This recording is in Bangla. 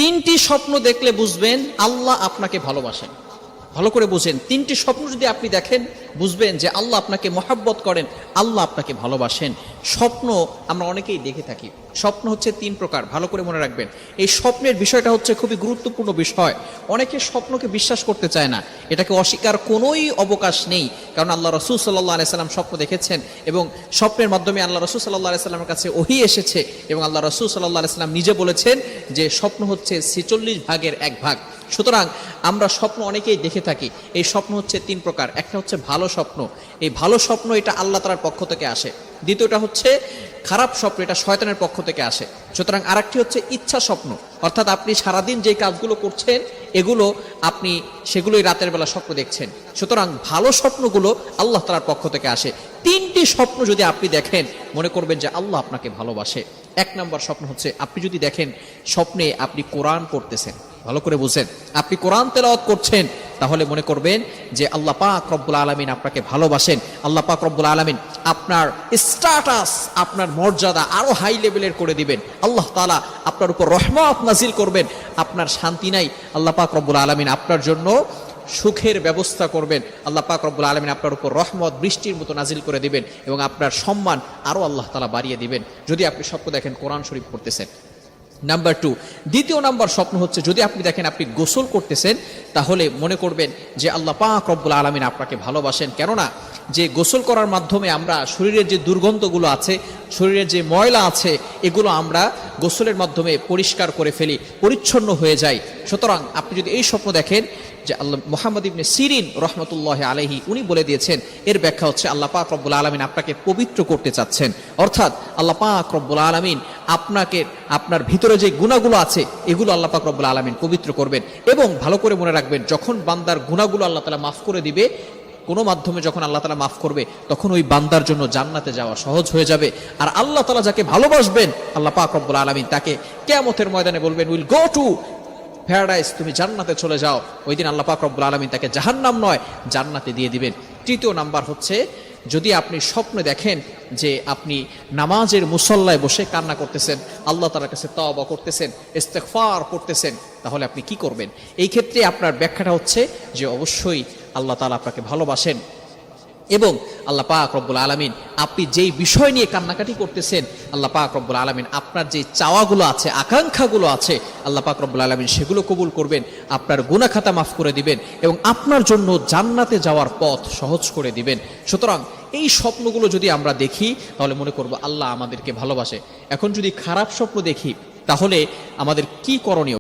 তিনটি স্বপ্ন দেখলে বুঝবেন আল্লাহ আপনাকে ভালোবাসেন। ভালো করে বুঝেন, তিনটি স্বপ্ন যদি আপনি দেখেন বুঝবেন যে আল্লাহ আপনাকে মহাব্বত করেন, আল্লাহ আপনাকে ভালোবাসেন। স্বপ্ন আমরা অনেকেই দেখে থাকি। স্বপ্ন হচ্ছে তিন প্রকার, ভালো করে মনে রাখবেন। এই স্বপ্নের বিষয়টা হচ্ছে খুবই গুরুত্বপূর্ণ বিষয়। অনেকে স্বপ্নকে বিশ্বাস করতে চায় না, এটাকে অস্বীকার কোনোই অবকাশ নেই। কারণ আল্লাহ রাসূল সাল্লাল্লাহু আলাইহি সাল্লাম স্বপ্ন দেখেছেন এবং স্বপ্নের মাধ্যমে আল্লাহ রাসূল সাল্লাল্লাহু আলাইহি সাল্লামের কাছে ওহী এসেছে এবং আল্লাহ রাসূল সাল্লাল্লাহু আলাইহি সাল্লাম নিজে বলেছেন যে স্বপ্ন হচ্ছে 46 ভাগের এক ভাগ। সুতরাং আমরা স্বপ্ন অনেকেই দেখে থাকি। এই স্বপ্ন হচ্ছে তিন প্রকার। একটা হচ্ছে ভালো স্বপ্ন, এই ভালো স্বপ্ন এটা আল্লাহ তাআলার পক্ষ থেকে আসে। দ্বিতীয়টা হচ্ছে খারাপ স্বপ্ন, এটা শয়তানের পক্ষ থেকে আসে। সুতরাং আরেকটি হচ্ছে ইচ্ছা স্বপ্ন, অর্থাৎ আপনি সারাদিন যে কাজগুলো করছেন এগুলো আপনি সেগুলোই রাতের বেলা স্বপ্ন দেখছেন। সুতরাং ভালো স্বপ্নগুলো আল্লাহ তাআলার পক্ষ থেকে আসে। তিনটি স্বপ্ন যদি আপনি দেখেন মনে করবেন যে আল্লাহ আপনাকে ভালোবাসে। এক নম্বর স্বপ্ন হচ্ছে আপনি যদি দেখেন স্বপ্নে আপনি কোরআন পড়তেছেন, ভালো করে বুঝেন, আপনি কোরআন তেলাওয়াত করছেন, তাহলে মনে করবেন যে আল্লাহ পাক রব্বুল আলামিন আপনাকে ভালোবাসেন। আল্লাহ পাক রব্বুল আলামিন আপনার স্ট্যাটাস, আপনার মর্যাদা আরো হাই লেভেলের করে দিবেন। আল্লাহ তাআলা আপনার উপর রহমত নাজিল করবেন। আপনার শান্তি নাই, আল্লাহ পাক রব্বুল আলামিন আপনার জন্য সুখের ব্যবস্থা করবেন। আল্লাহ পাক রব্বুল আলামিন আপনার উপর রহমত বৃষ্টির মতো নাজিল করে দিবেন এবং আপনার সম্মান আরো আল্লাহ তাআলা বাড়িয়ে দিবেন যদি আপনি স্বপ্ন দেখেন কোরআন শরীফ পড়তেছেন। নাম্বার 2, দ্বিতীয় নাম্বার স্বপ্ন হচ্ছে যদি আপনি দেখেন আপনি গোসল করতেছেন, তাহলে মনে করবেন যে আল্লাহ পাক রব্বুল আলামিন আপনাকে ভালোবাসেন। কেননা যে গোসল করার মাধ্যমে আমরা শরীরের যে দুর্গন্ধগুলো আছে, শরীরের যে ময়লা আছে, এগুলো আমরা গোসলের মাধ্যমে পরিষ্কার করে ফেলি, পরিচ্ছন্ন হয়ে যায়। সুতরাং আপনি যদি এই স্বপ্ন দেখেন যে আল্লাহ মুহাম্মদ ইবনে সিরিন রহমতুল্লাহি আলাইহি উনি বলে দিয়েছেন, এর ব্যাখ্যা হচ্ছে আল্লাহ পাক রব্বুল আলামিন আপনাকে পবিত্র করতে চাচ্ছেন। অর্থাৎ আল্লাহ পাক রব্বুল আলামিন আপনাকে, আপনার ভিতরে যে গুনাহগুলো আছে এগুলো আল্লাহ পাক রব্বুল আলামিন পবিত্র করবেন। এবং ভালো করে মনে রাখবেন, যখন বান্দার গুনাহগুলো আল্লাহ তাআলা মাফ করে দিবে, কোনো মাধ্যমে যখন আল্লাহ তাআলা মাফ করবে, তখন ওই বান্দার জন্য জান্নাতে যাওয়া সহজ হয়ে যাবে। আর আল্লাহ তাআলা যাকে ভালোবাসবেন আল্লাহ পাক রব্বুল আলামিন তাকে কিয়ামতের ময়দানে বলবেন, উইল গো টু প্যারাডাইস, তুমি জান্নাতে চলে যাও। ওই দিন আল্লাহ পাক রব্বুল আলামিন তাকে জাহান্নাম নয় জান্নাতে দিয়ে দিবেন। তৃতীয় নাম্বার হচ্ছে যদি আপনি স্বপ্নে দেখেন যে আপনি নামাজের মুসল্লায় বসে কান্না করতেছেন, আল্লাহ তাআলার কাছে তওবা করতেছেন, ইস্তেগফার করতেছেন, তাহলে আপনি কি করবেন? এই ক্ষেত্রে আপনার ব্যাখ্যাটা হচ্ছে যে অবশ্যই আল্লাহ তাআলা আপনাকে ভালোবাসেন এবং আল্লাহ পাক রব্বুল আলামিন আপনি যেই বিষয় নিয়ে কান্নাকাটি করতেছেন, আল্লাহ পাক রব্বুল আলামিন আপনার যে চাওয়াগুলো আছে, আকাঙ্ক্ষাগুলো আছে, আল্লাহ পাক রব্বুল আলামিন সেগুলো কবুল করবেন, আপনার গুনাহ খাতা মাফ করে দিবেন এবং আপনার জন্য জান্নাতে যাওয়ার পথ সহজ করে দিবেন। সুতরাং এই স্বপ্নগুলো যদি আমরা দেখি তাহলে মনে করব আল্লাহ আমাদেরকে ভালোবাসে। এখন যদি খারাপ স্বপ্ন দেখি তাহলে আমাদের কি করণীয়?